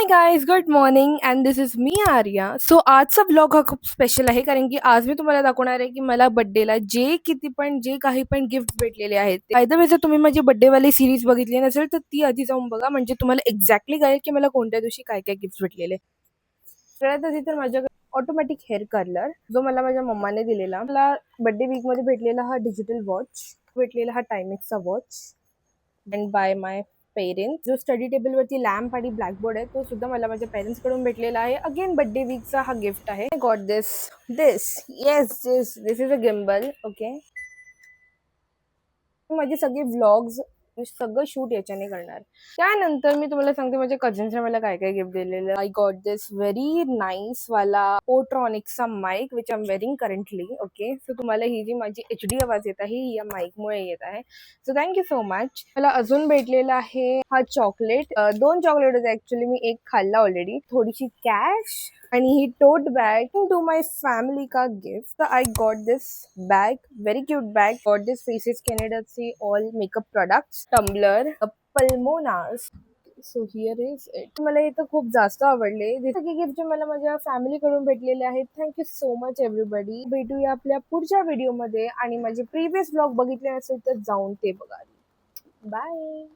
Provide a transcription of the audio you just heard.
Guys, good morning and this is me Arya. So आजचा vlog हा खूप स्पेशल आहे कारण की आज मी तुम्हाला दाखवणार आहे की मला बर्थडेला जे काही पण गिफ्ट भेटलेले आहेत. फायदा जर तुम्ही माझी बर्थडेवाली सिरीज बघितली नसेल तर ती आधी जाऊन बघा, म्हणजे तुम्हाला एक्झॅक्टली कळेल की मला कोणत्या दिवशी काय काय गिफ्ट भेटलेले. सगळ्यात आधी तर माझ्याकडे ऑटोमॅटिक हेअर कर्लर जो मला माझ्या मम्माने दिलेला. मला बर्थडे वीक मध्ये भेटलेला हा डिजिटल वॉच, भेटलेला हा टायमिक्सचा watch and by my parents. जो स्टडी टेबल वरती लॅम्प आणि ब्लॅकबोर्ड आहे तो सुद्धा मला माझ्या पेरेंट्स कडून भेटलेला आहे. अगेन बर्थडे वीकचा हा गिफ्ट आहे. Got this yes this is a gimbal. Okay, माझे सगळे व्लॉग्स सगळं शूट याच्याने करणार. त्यानंतर मी तुम्हाला सांगते माझ्या कझिन्सने मला काय काय गिफ्ट दिलेलं. I got this very nice वाला पोट्रॉनिक्सचा mic which I am wearing currently. Okay, so तुम्हाला ही जी माझी HD आवाज येत आहे ही या माईकमुळे येत आहे. So thank you so much. मला अजून भेटलेला आहे हा चॉकलेट. दोन चॉकलेट होते ऍक्च्युली, मी एक खाल्ला ऑलरेडी. थोडीशी कॅश आणि ही tote bag to my family का gift. I got this bag, very cute bag. Got this faces कॅनेडाचे ऑल मेकअप प्रोडक्ट्स, टम्बलर, पल्मोनास. So here is it. मला इथं खूप जास्त आवडले. हे सगळे गिफ्ट मला माझ्या फॅमिलीकडून भेटलेले आहेत. Thank you so much everybody. भेटूया आपल्या पुढच्या व्हिडिओमध्ये आणि माझे प्रिव्हियस ब्लॉग बघितले असेल तर जाऊन ते बघा. बाय.